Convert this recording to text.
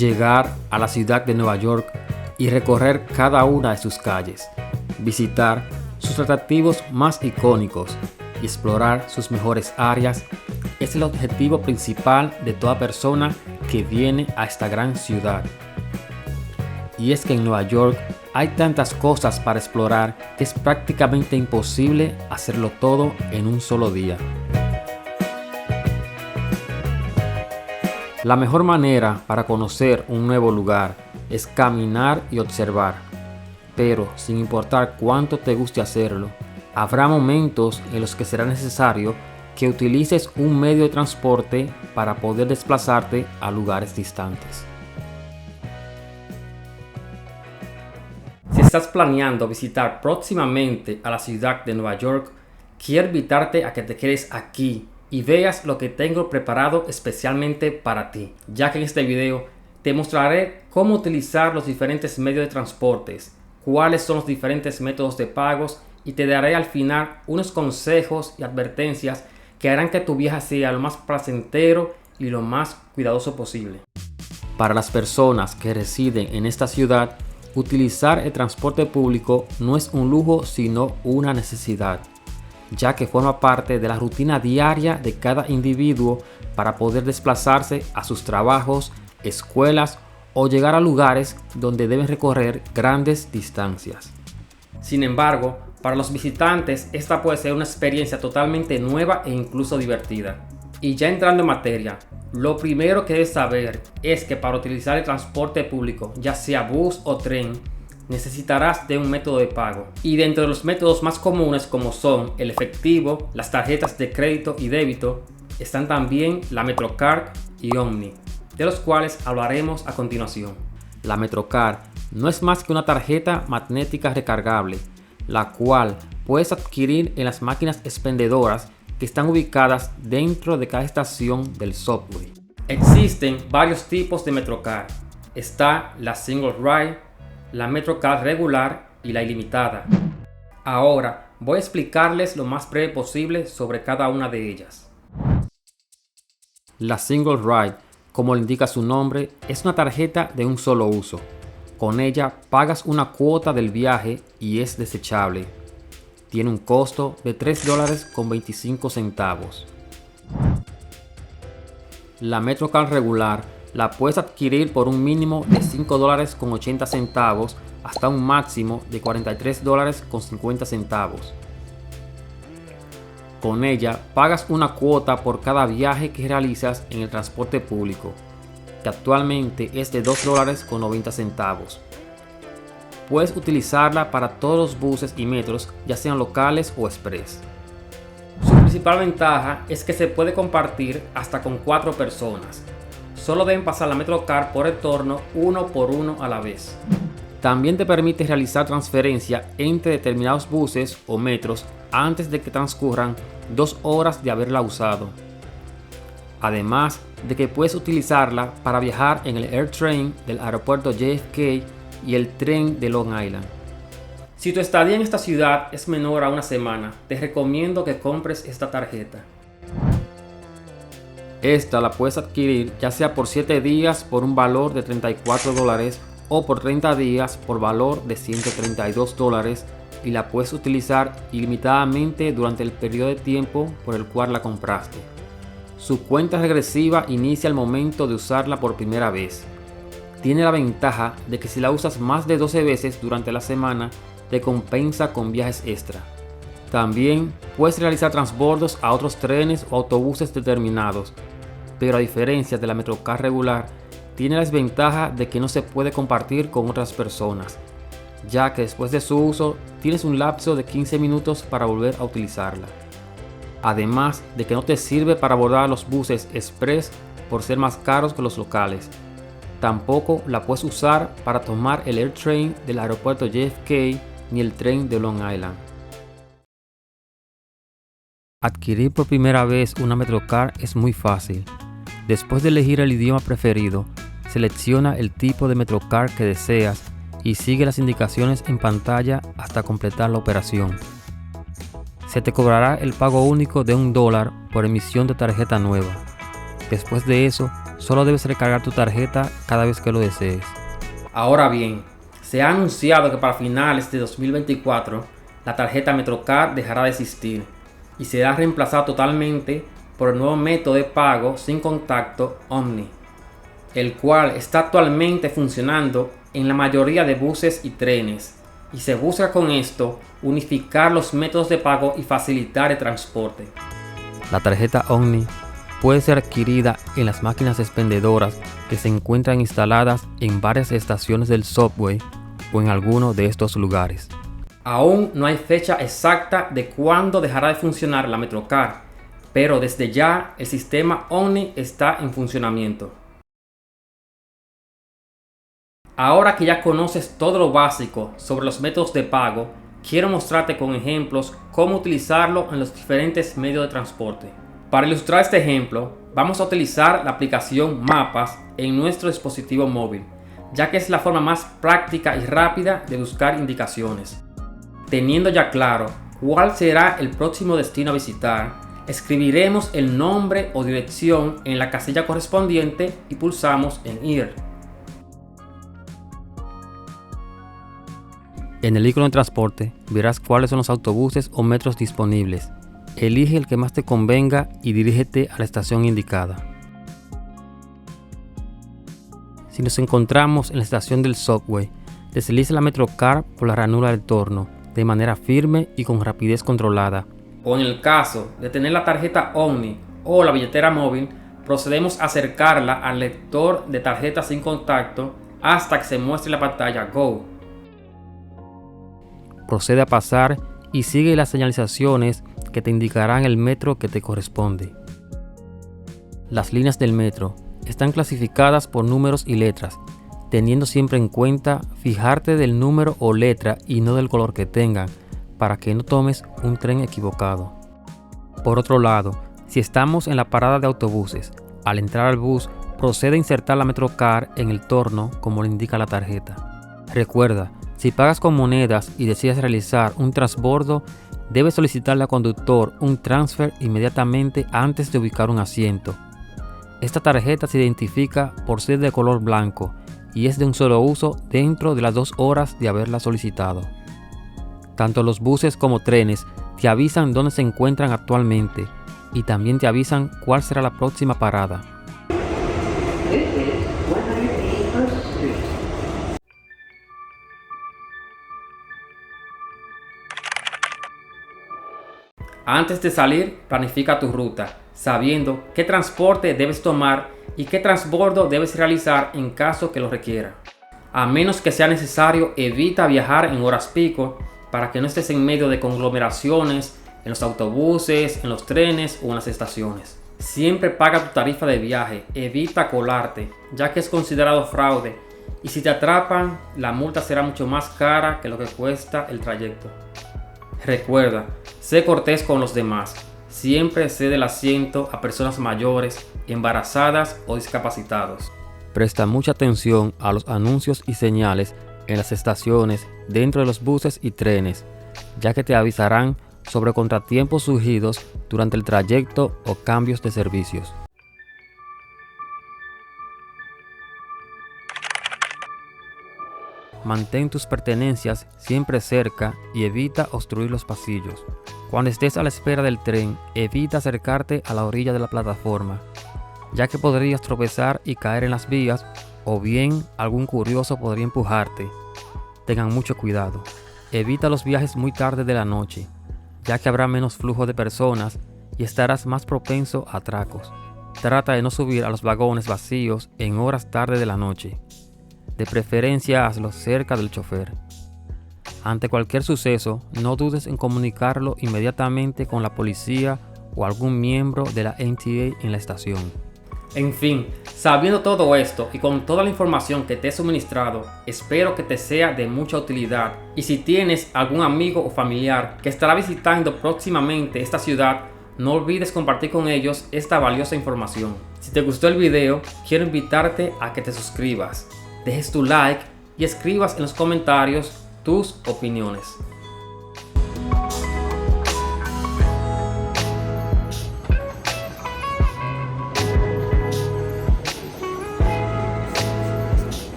llegar a la ciudad de Nueva York y recorrer cada una de sus calles, visitar sus atractivos más icónicos y explorar sus mejores áreas es el objetivo principal de toda persona que viene a esta gran ciudad. Y es que en Nueva York hay tantas cosas para explorar que es prácticamente imposible hacerlo todo en un solo día. La mejor manera para conocer un nuevo lugar es caminar y observar, pero sin importar cuánto te guste hacerlo, habrá momentos en los que será necesario que utilices un medio de transporte para poder desplazarte a lugares distantes. Si estás planeando visitar próximamente a la ciudad de Nueva York, quiero invitarte a que te quedes aquí y veas lo que tengo preparado especialmente para ti, ya que en este video te mostraré cómo utilizar los diferentes medios de transportes, cuáles son los diferentes métodos de pagos y te daré al final unos consejos y advertencias que harán que tu viaje sea lo más placentero y lo más cuidadoso posible. Para las personas que residen en esta ciudad, utilizar el transporte público no es un lujo sino una necesidad, ya que forma parte de la rutina diaria de cada individuo para poder desplazarse a sus trabajos, escuelas o llegar a lugares donde deben recorrer grandes distancias. Sin embargo, para los visitantes esta puede ser una experiencia totalmente nueva e incluso divertida. Y ya entrando en materia, lo primero que debes saber es que para utilizar el transporte público, ya sea bus o tren, necesitarás de un método de pago. Y dentro de los métodos más comunes, como son el efectivo, las tarjetas de crédito y débito, están también la MetroCard y Omni, de los cuales hablaremos a continuación. La MetroCard no es más que una tarjeta magnética recargable, la cual puedes adquirir en las máquinas expendedoras que están ubicadas dentro de cada estación del subway. Existen varios tipos de MetroCard. Está la Single Ride, la MetroCard regular y la ilimitada. Ahora voy a explicarles lo más breve posible sobre cada una de ellas. La Single Ride, como le indica su nombre, es una tarjeta de un solo uso. Con ella pagas una cuota del viaje y es desechable. Tiene un costo de $3.25. La MetroCard regular la puedes adquirir por un mínimo de $5.80 hasta un máximo de $43.50. Con ella pagas una cuota por cada viaje que realizas en el transporte público, que actualmente es de $2.90. Puedes utilizarla para todos los buses y metros, ya sean locales o express. Su principal ventaja es que se puede compartir hasta con 4 personas. Solo deben pasar la MetroCard por el torno uno por uno a la vez. También te permite realizar transferencia entre determinados buses o metros antes de que transcurran 2 horas de haberla usado. Además de que puedes utilizarla para viajar en el AirTrain del aeropuerto JFK y el tren de Long Island. Si tu estadía en esta ciudad es menor a una semana, te recomiendo que compres esta tarjeta. Esta la puedes adquirir ya sea por 7 días por un valor de $34 o por 30 días por valor de $132 y la puedes utilizar ilimitadamente durante el periodo de tiempo por el cual la compraste. Su cuenta regresiva inicia al momento de usarla por primera vez. Tiene la ventaja de que si la usas más de 12 veces durante la semana, te compensa con viajes extra. También puedes realizar transbordos a otros trenes o autobuses determinados, pero a diferencia de la MetroCard regular, tiene la desventaja de que no se puede compartir con otras personas, ya que después de su uso tienes un lapso de 15 minutos para volver a utilizarla. Además de que no te sirve para abordar los buses express por ser más caros que los locales. Tampoco la puedes usar para tomar el AirTrain del aeropuerto JFK ni el tren de Long Island. Adquirir por primera vez una MetroCard es muy fácil. Después de elegir el idioma preferido, selecciona el tipo de MetroCard que deseas y sigue las indicaciones en pantalla hasta completar la operación. Se te cobrará el pago único de $1 por emisión de tarjeta nueva. Después de eso, Solo debes recargar tu tarjeta cada vez que lo desees. Ahora bien, se ha anunciado que para finales de 2024 la tarjeta MetroCard dejará de existir y será reemplazada totalmente por el nuevo método de pago sin contacto Omni, el cual está actualmente funcionando en la mayoría de buses y trenes, y se busca con esto unificar los métodos de pago y facilitar el transporte. La tarjeta Omni puede ser adquirida en las máquinas expendedoras que se encuentran instaladas en varias estaciones del subway o en alguno de estos lugares. Aún no hay fecha exacta de cuándo dejará de funcionar la MetroCard, pero desde ya el sistema Omni está en funcionamiento. Ahora que ya conoces todo lo básico sobre los métodos de pago, quiero mostrarte con ejemplos cómo utilizarlo en los diferentes medios de transporte. Para ilustrar este ejemplo, vamos a utilizar la aplicación Mapas en nuestro dispositivo móvil, ya que es la forma más práctica y rápida de buscar indicaciones. Teniendo ya claro cuál será el próximo destino a visitar, escribiremos el nombre o dirección en la casilla correspondiente y pulsamos en Ir. En el icono de transporte verás cuáles son los autobuses o metros disponibles. Elige el que más te convenga y dirígete a la estación indicada. Si nos encontramos en la estación del subway, desliza la MetroCard por la ranura del torno de manera firme y con rapidez controlada. O en el caso de tener la tarjeta Omni o la billetera móvil, procedemos a acercarla al lector de tarjeta sin contacto hasta que se muestre la pantalla Go. Procede a pasar y sigue las señalizaciones que te indicarán el metro que te corresponde. Las líneas del metro están clasificadas por números y letras, teniendo siempre en cuenta fijarte del número o letra y no del color que tengan, para que no tomes un tren equivocado. Por otro lado, si estamos en la parada de autobuses, al entrar al bus, procede a insertar la MetroCard en el torno como le indica la tarjeta. Recuerda, si pagas con monedas y decides realizar un transbordo, debes solicitarle al conductor un transfer inmediatamente antes de ubicar un asiento. Esta tarjeta se identifica por ser de color blanco y es de un solo uso dentro de las 2 horas de haberla solicitado. Tanto los buses como trenes te avisan dónde se encuentran actualmente y también te avisan cuál será la próxima parada. Antes de salir, planifica tu ruta, sabiendo qué transporte debes tomar y qué transbordo debes realizar en caso que lo requiera. A menos que sea necesario, evita viajar en horas pico para que no estés en medio de conglomeraciones en los autobuses, en los trenes o en las estaciones. Siempre paga tu tarifa de viaje, evita colarte, ya que es considerado fraude, y si te atrapan, la multa será mucho más cara que lo que cuesta el trayecto. Recuerda, sé cortés con los demás. Siempre cede el asiento a personas mayores, embarazadas o discapacitados. Presta mucha atención a los anuncios y señales en las estaciones, dentro de los buses y trenes, ya que te avisarán sobre contratiempos surgidos durante el trayecto o cambios de servicios. Mantén tus pertenencias siempre cerca y evita obstruir los pasillos. Cuando estés a la espera del tren, evita acercarte a la orilla de la plataforma, ya que podrías tropezar y caer en las vías, o bien algún curioso podría empujarte. Tengan mucho cuidado. Evita los viajes muy tarde de la noche, ya que habrá menos flujo de personas y estarás más propenso a atracos. Trata de no subir a los vagones vacíos en horas tarde de la noche. De preferencia, hazlo cerca del chofer. Ante cualquier suceso, no dudes en comunicarlo inmediatamente con la policía o algún miembro de la MTA en la estación. En fin, sabiendo todo esto y con toda la información que te he suministrado, espero que te sea de mucha utilidad. Y si tienes algún amigo o familiar que estará visitando próximamente esta ciudad, no olvides compartir con ellos esta valiosa información. Si te gustó el video, quiero invitarte a que te suscribas, dejes tu like y escribas en los comentarios tus opiniones.